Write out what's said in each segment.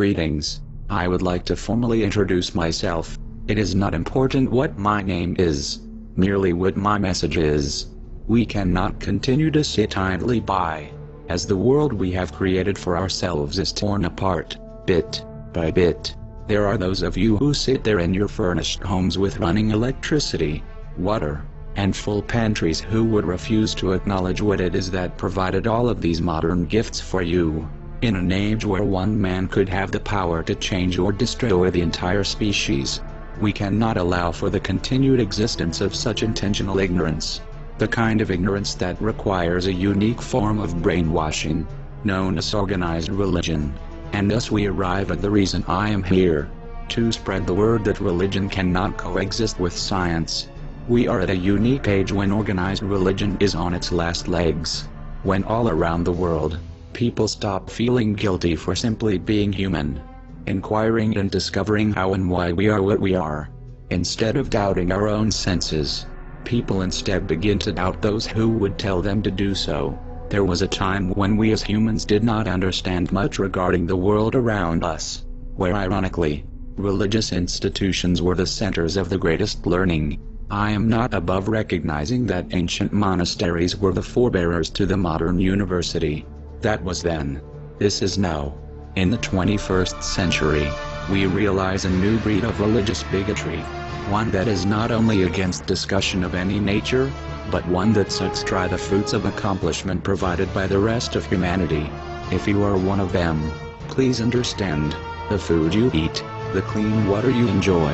Greetings. I would like to formally introduce myself. It is not important what my name is, merely what my message is. We cannot continue to sit idly by, as the world we have created for ourselves is torn apart, bit by bit. There are those of you who sit there in your furnished homes with running electricity, water, and full pantries who would refuse to acknowledge what it is that provided all of these modern gifts for you. In an age where one man could have the power to change or destroy the entire species, we cannot allow for the continued existence of such intentional ignorance. The kind of ignorance that requires a unique form of brainwashing, known as organized religion. And thus we arrive at the reason I am here: to spread the word that religion cannot coexist with science. We are at a unique age when organized religion is on its last legs. When all around the world, people stop feeling guilty for simply being human, inquiring and discovering how and why we are what we are. Instead of doubting our own senses, people instead begin to doubt those who would tell them to do so. There was a time when we as humans did not understand much regarding the world around us, where ironically, religious institutions were the centers of the greatest learning. I am not above recognizing that ancient monasteries were the forebearers to the modern university. That was then. This is now. In the 21st century, we realize a new breed of religious bigotry. One that is not only against discussion of any nature, but one that sucks dry the fruits of accomplishment provided by the rest of humanity. If you are one of them, please understand, the food you eat, the clean water you enjoy,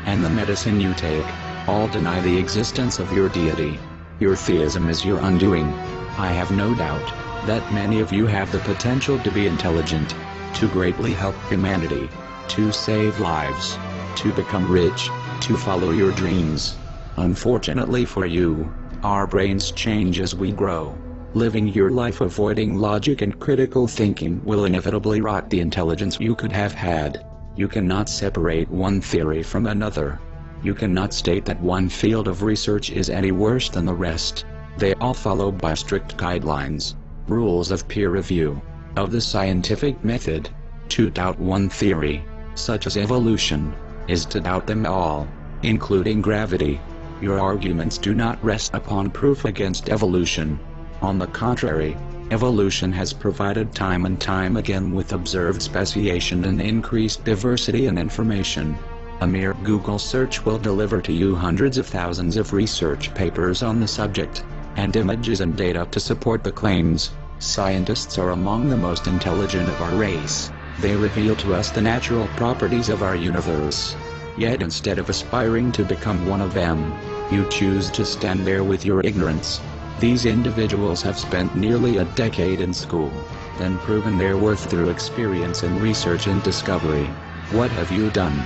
and the medicine you take, all deny the existence of your deity. Your theism is your undoing. I have no doubt that many of you have the potential to be intelligent, to greatly help humanity, to save lives, to become rich, to follow your dreams. Unfortunately for you, our brains change as we grow. Living your life avoiding logic and critical thinking will inevitably rot the intelligence you could have had. You cannot separate one theory from another. You cannot state that one field of research is any worse than the rest. They all follow by strict guidelines, rules of peer review, of the scientific method. To doubt one theory, such as evolution, is to doubt them all, including gravity. Your arguments do not rest upon proof against evolution. On the contrary, evolution has provided time and time again with observed speciation and increased diversity in information. A mere Google search will deliver to you hundreds of thousands of research papers on the subject, and images and data to support the claims. Scientists are among the most intelligent of our race. They reveal to us the natural properties of our universe. Yet instead of aspiring to become one of them, you choose to stand there with your ignorance. These individuals have spent nearly a decade in school, then proven their worth through experience and research and discovery. What have you done?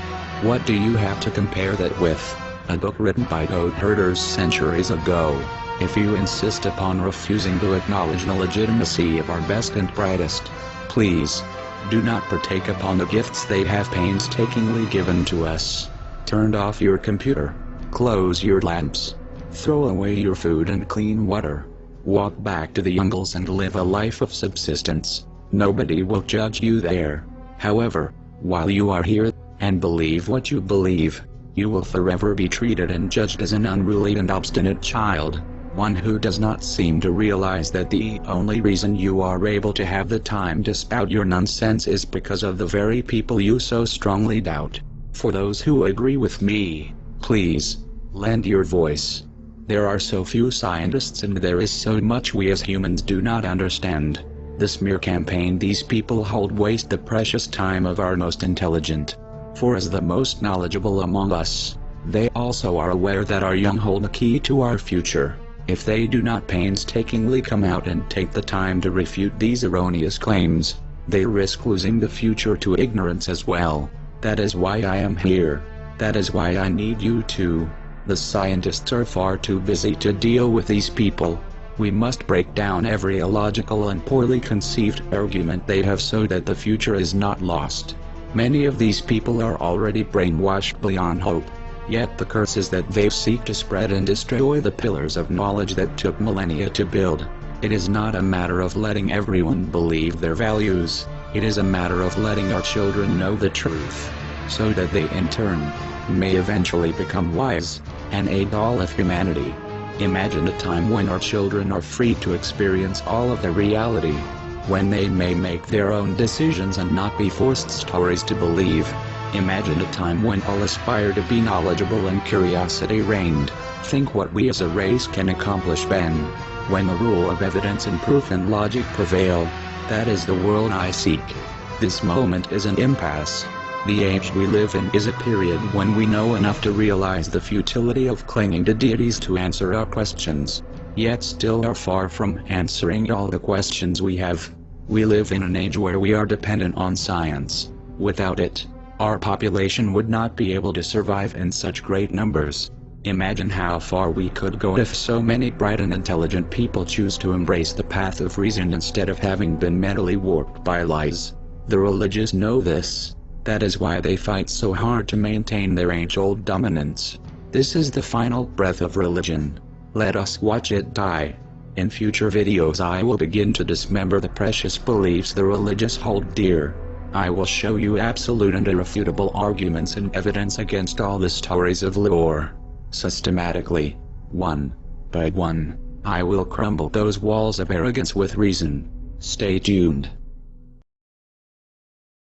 What do you have to compare that with? A book written by goat herders centuries ago. If you insist upon refusing to acknowledge the legitimacy of our best and brightest, please do not partake upon the gifts they have painstakingly given to us. Turn off your computer, close your lamps, throw away your food and clean water, walk back to the jungles and live a life of subsistence. Nobody will judge you there. However, while you are here, and believe what you believe, you will forever be treated and judged as an unruly and obstinate child. One who does not seem to realize that the only reason you are able to have the time to spout your nonsense is because of the very people you so strongly doubt. For those who agree with me, please, lend your voice. There are so few scientists and there is so much we as humans do not understand. The smear campaign these people hold waste the precious time of our most intelligent. For as the most knowledgeable among us, they also are aware that our young hold the key to our future. If they do not painstakingly come out and take the time to refute these erroneous claims, they risk losing the future to ignorance as well. That is why I am here. That is why I need you too. The scientists are far too busy to deal with these people. We must break down every illogical and poorly conceived argument they have so that the future is not lost. Many of these people are already brainwashed beyond hope. Yet the curse is that they seek to spread and destroy the pillars of knowledge that took millennia to build. It is not a matter of letting everyone believe their values. It is a matter of letting our children know the truth, so that they in turn may eventually become wise and aid all of humanity. Imagine a time when our children are free to experience all of the reality, when they may make their own decisions and not be forced stories to believe. Imagine a time when all aspire to be knowledgeable and curiosity reigned. Think what we as a race can accomplish then, when the rule of evidence and proof and logic prevail. That is the world I seek. This moment is an impasse. The age we live in is a period when we know enough to realize the futility of clinging to deities to answer our questions, yet still are far from answering all the questions we have. We live in an age where we are dependent on science. Without it, our population would not be able to survive in such great numbers. Imagine how far we could go if so many bright and intelligent people choose to embrace the path of reason instead of having been mentally warped by lies. The religious know this. That is why they fight so hard to maintain their age-old dominance. This is the final breath of religion. Let us watch it die. In future videos I will begin to dismember the precious beliefs the religious hold dear. I will show you absolute and irrefutable arguments and evidence against all the stories of lore. Systematically, one by one, I will crumble those walls of arrogance with reason. Stay tuned.